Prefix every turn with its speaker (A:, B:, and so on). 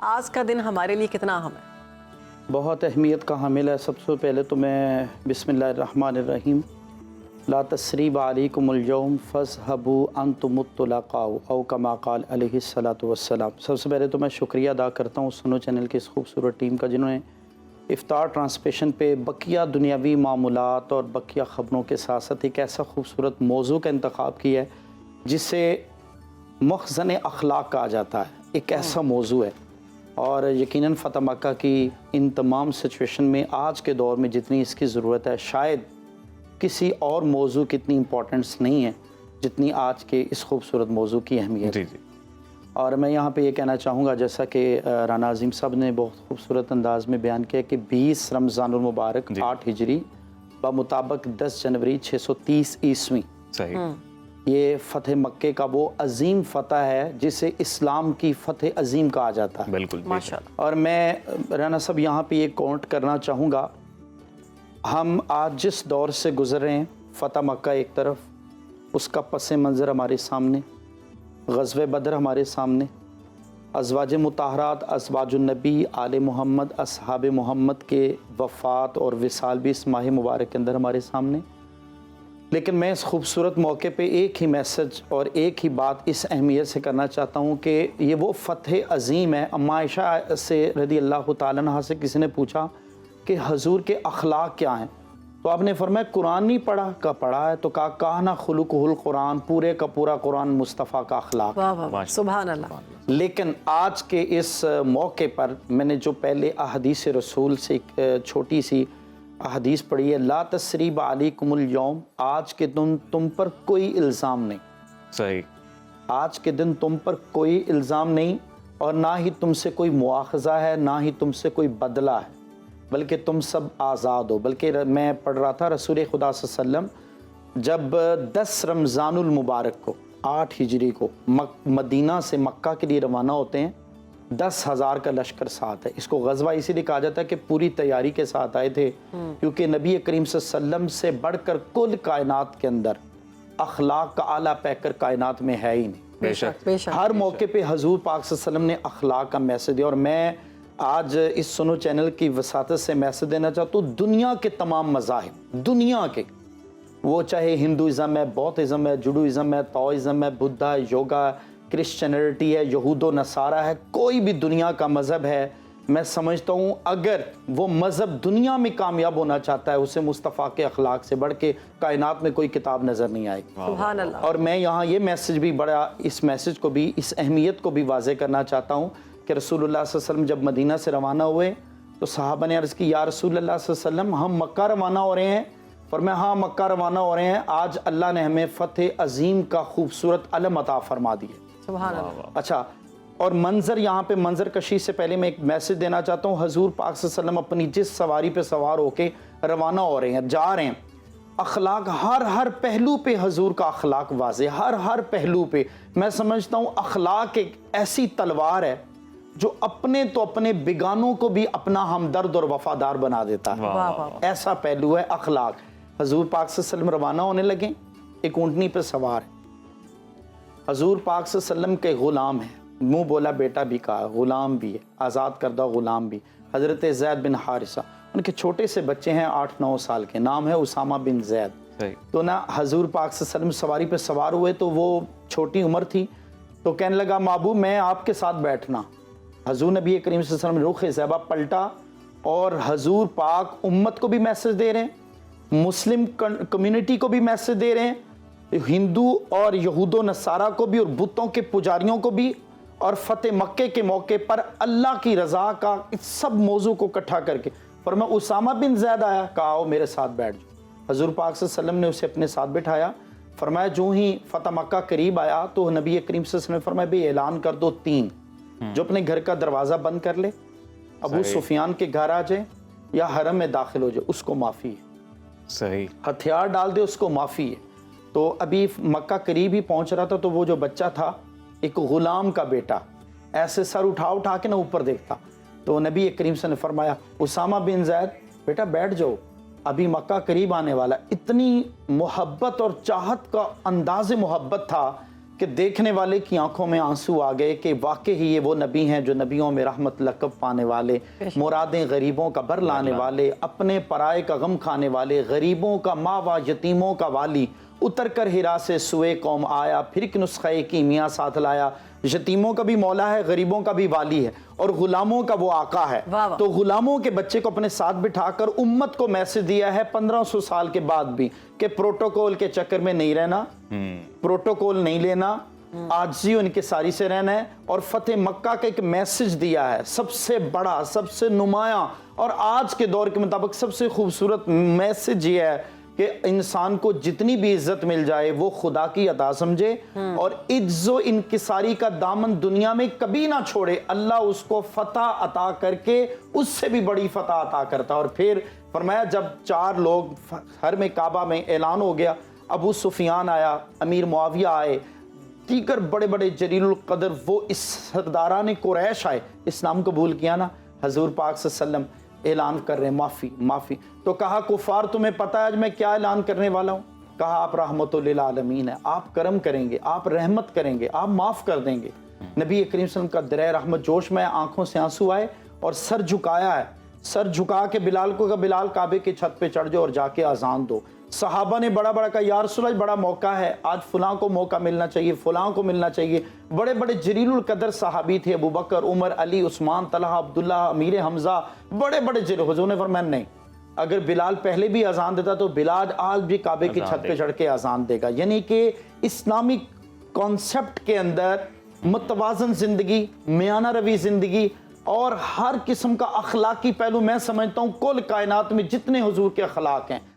A: آج کا دن ہمارے لیے کتنا اہم ہے؟
B: بہت اہمیت کا حامل ہے۔ سب سے پہلے تو میں بسم اللہ الرحمن الرحیم، لا تثریب علیکم اليوم فاذهبوا انتم الطلقاء او کما قال علیہ الصلوۃ والسلام۔ سب سے پہلے تو میں شکریہ ادا کرتا ہوں سنو چینل کی اس خوبصورت ٹیم کا، جنہوں نے افطار ٹرانسمیشن پہ بقیہ دنیاوی معمولات اور بقیہ خبروں کے ساتھ ساتھ ایک ایسا خوبصورت موضوع کا انتخاب کیا ہے جسے مخزن اخلاق کہا جاتا ہے۔ ایک ایسا موضوع ہے اور یقیناً فتح مکہ کی ان تمام سچویشن میں آج کے دور میں جتنی اس کی ضرورت ہے، شاید کسی اور موضوع کی اتنی امپورٹنس نہیں ہے جتنی آج کے اس خوبصورت موضوع کی اہمیت ہے۔ اور میں یہاں پہ یہ کہنا چاہوں گا، جیسا کہ رانا عظیم صاحب نے بہت خوبصورت انداز میں بیان کیا کہ 20 رمضان المبارک 8 ہجری بمطابق 10 جنوری 630 عیسوی، یہ فتح مکے کا وہ عظیم فتح ہے جسے اسلام کی فتح عظیم کہا جاتا ہے۔
C: بالکل
A: ماشاءاللہ۔
B: اور میں رانا صاحب یہاں پہ یہ کاؤنٹ کرنا چاہوں گا، ہم آج جس دور سے گزر رہے ہیں، فتح مکہ ایک طرف، اس کا پس منظر ہمارے سامنے، غزوہ بدر ہمارے سامنے، ازواج مطہرات، ازواج النبی، آل محمد، اصحاب محمد کے وفات اور وصال بھی اس ماہ مبارک کے اندر ہمارے سامنے۔ لیکن میں اس خوبصورت موقع پہ ایک ہی میسج اور ایک ہی بات اس اہمیت سے کرنا چاہتا ہوں کہ یہ وہ فتح عظیم ہے۔ اما عائشہ سے رضی اللہ تعالیٰ عنہا سے کسی نے پوچھا کہ حضور کے اخلاق کیا ہیں، تو آپ نے فرمایا قرآن نہیں پڑھا؟ کہا پڑھا ہے، تو کہا کہنا خلقہ القرآن، پورے کا پورا قرآن مصطفیٰ کا اخلاق۔
A: واہ واہ واہ، سبحان اللہ۔
B: لیکن آج کے اس موقع پر میں نے جو پہلے احادیث رسول سے ایک چھوٹی سی حدیث پڑھی ہے، لا تثریب علیکم اليوم، آج کے دن تم پر کوئی الزام نہیں۔
C: صحیح۔
B: آج کے دن تم پر کوئی الزام نہیں، اور نہ ہی تم سے کوئی مواخذہ ہے، نہ ہی تم سے کوئی بدلہ ہے، بلکہ تم سب آزاد ہو۔ بلکہ میں پڑھ رہا تھا رسول خدا صلی اللہ علیہ وسلم جب 10 رمضان المبارک کو 8 ہجری کو مدینہ سے مکہ کے لیے روانہ ہوتے ہیں، 10,000 کا لشکر ساتھ ہے۔ اس کو غزوہ اسی لیے کہا جاتا ہے کہ پوری تیاری کے ساتھ آئے تھے، کیونکہ نبی کریم صلی اللہ علیہ وسلم سے بڑھ کر کل کائنات کے اندر اخلاق کا اعلیٰ پیکر کائنات میں ہے ہی نہیں۔
A: بے شک بے شک۔
B: ہر موقع پہ حضور پاک صلی اللہ علیہ وسلم نے اخلاق کا میسج دیا، اور میں آج اس سنو چینل کی وساطت سے میسج دینا چاہتا ہوں دنیا کے تمام مذاہب، دنیا کے، وہ چاہے ہندوازم ہے، بودھزم ہے، جوڈوازم ہے، تاؤزم ہے، بدھا ہے، یوگا ہے، کرسچینٹی ہے، یہود و نصارہ ہے، کوئی بھی دنیا کا مذہب ہے، میں سمجھتا ہوں اگر وہ مذہب دنیا میں کامیاب ہونا چاہتا ہے، اسے مصطفیٰ کے اخلاق سے بڑھ کے کائنات میں کوئی کتاب نظر نہیں آئے گی۔
A: سبحان اللہ۔
B: اور میں یہاں یہ میسج بھی بڑا، اس میسج کو بھی، اس اہمیت کو بھی واضح کرنا چاہتا ہوں کہ رسول اللہ صلی اللہ علیہ وسلم جب مدینہ سے روانہ ہوئے تو صحابہ نے عرض کی، یا رسول اللہ صلی اللہ علیہ وسلم ہم مکہ روانہ ہو رہے ہیں؟ فرمایا ہاں مکہ روانہ ہو رہے ہیں، آج اللہ نے ہمیں فتح عظیم کا خوبصورت علم عطا فرما دیا۔
A: سبحان اللہ۔
B: اچھا، اور منظر، یہاں پہ منظر کشی سے پہلے میں ایک میسج دینا چاہتا ہوں، حضور پاک صلی اللہ علیہ وسلم اپنی جس سواری پہ سوار ہو کے روانہ ہو رہے ہیں، جا رہے ہیں، اخلاق ہر پہلو پہ حضور کا اخلاق واضح، ہر پہلو پہ۔ میں سمجھتا ہوں اخلاق ایک ایسی تلوار ہے جو اپنے تو اپنے بیگانوں کو بھی اپنا ہمدرد اور وفادار بنا دیتا ہے۔ ایسا پہلو ہے اخلاق۔ حضور پاک صلی اللہ علیہ وسلم روانہ ہونے لگے، ایک اونٹنی پہ سوار ہے، حضور پاک صلی اللہ علیہ وسلم کے غلام ہیں، منہ بولا بیٹا بھی کہا، غلام بھی ہے، آزاد کردہ غلام بھی، حضرت زید بن حارثہ، ان کے چھوٹے سے بچے ہیں 8-9 سال کے، نام ہے اسامہ بن زید۔ تو نا حضور پاک صلی اللہ علیہ وسلم سواری پہ سوار ہوئے تو وہ چھوٹی عمر تھی، تو کہنے لگا محبوب میں آپ کے ساتھ بیٹھنا۔ حضور نبی کریم صلی اللہ علیہ وسلم رخ زیبہ پلٹا، اور حضور پاک امت کو بھی میسج دے رہے ہیں، مسلم کمیونٹی کو بھی میسج دے رہے ہیں، ہندو اور یہود و نصارہ کو بھی، اور بتوں کے پجاریوں کو بھی، اور فتح مکے کے موقع پر اللہ کی رضا کا اس سب موضوع کو اکٹھا کر کے فرمایا اسامہ بن زید آیا، کہا آؤ میرے ساتھ بیٹھ جاؤ۔ حضور پاک صلی اللہ علیہ وسلم نے اسے اپنے ساتھ بٹھایا، فرمایا جو ہی فتح مکہ قریب آیا تو نبی کریم صلی اللہ علیہ وسلم نے فرمایا بھی اعلان کر دو 3، جو اپنے گھر کا دروازہ بند کر لے، ابو سفیان کے گھر آ جائے یا حرم میں داخل ہو جائے، اس کو معافی ہے۔
C: صحیح۔
B: ہتھیار ڈال دے، اس کو معافی ہے۔ تو ابھی مکہ قریب ہی پہنچ رہا تھا، تو وہ جو بچہ تھا، ایک غلام کا بیٹا، ایسے سر اٹھا کے نہ اوپر دیکھتا، تو نبی کریم صلی اللہ علیہ وسلم نے فرمایا اسامہ بن زید بیٹا بیٹھ جاؤ، ابھی مکہ قریب آنے والا۔ اتنی محبت اور چاہت کا انداز محبت تھا کہ دیکھنے والے کی آنکھوں میں آنسو آ گئے کہ واقعی یہ وہ نبی ہیں جو نبیوں میں رحمت لقب پانے والے، مرادیں غریبوں کا بر لانے والے، اپنے پرائے کا غم کھانے والے، غریبوں کا ماوا، یتیموں کا والی، اتر کر ہرا سے سوئے قوم آیا، پھر ایک نسخہ کیمیا ساتھ لایا۔ یتیموں کا بھی مولا ہے، غریبوں کا بھی والی ہے، اور غلاموں کا وہ آقا ہے۔ تو غلاموں کے بچے کو اپنے ساتھ بٹھا کر امت کو میسج دیا ہے 1500 سال کے بعد بھی کہ پروٹوکول کے چکر میں نہیں رہنا، پروٹوکول نہیں لینا، عاجزی ان کے ساری سے رہنا ہے، اور فتح مکہ کا ایک میسج دیا ہے سب سے بڑا، سب سے نمایاں، اور آج کے دور کے مطابق سب سے خوبصورت میسج یہ ہے کہ انسان کو جتنی بھی عزت مل جائے وہ خدا کی عطا سمجھے، اور عز و انکساری کا دامن دنیا میں کبھی نہ چھوڑے، اللہ اس کو فتح عطا کر کے اس سے بھی بڑی فتح عطا کرتا۔ اور پھر فرمایا جب 4 لوگ حرم کعبہ میں اعلان ہو گیا، ابو سفیان آیا، امیر معاویہ آئے، دیگر بڑے بڑے جلیل القدر وہ اس سرداران قریش آئے، اسلام قبول کیا نا، حضور پاک صلی اللہ علیہ وسلم اعلان کر رہے ہیں معافی معافی۔ تو کہا کفار تمہیں پتہ ہے آج میں کیا اعلان کرنے والا ہوں؟ کہا آپ رحمت للعالمین ہیں، آپ کرم کریں گے، آپ رحمت کریں گے، آپ معاف کر دیں گے۔ نبی کریم صلی اللہ علیہ وسلم کا درہ رحمت جوش میں آنکھوں سے آنسو آئے اور سر جھکایا ہے، سر جھکا کے بلال کو کہا بلال کعبے کی چھت پہ چڑھ جاؤ اور جا کے اذان دو۔ صحابہ نے بڑا بڑا کہا یا رسول اللہ بڑا موقع ہے، آج فلاں کو موقع ملنا چاہیے، فلاں کو ملنا چاہیے۔ بڑے بڑے جلیل القدر صحابی تھے، ابو بکر، عمر، علی، عثمان، طلحہ، عبداللہ، امیر حمزہ، بڑے بڑے جلیل۔ حضور نے فرمایا نہیں، اگر بلال پہلے بھی اذان دیتا تو بلال آج بھی کعبے کی چھت پہ چڑھ کے اذان دے گا۔ یعنی کہ اسلامی کانسیپٹ کے اندر متوازن زندگی، میانہ روی زندگی، اور ہر قسم کا اخلاقی پہلو، میں سمجھتا ہوں کل کائنات میں جتنے حضور کے اخلاق ہیں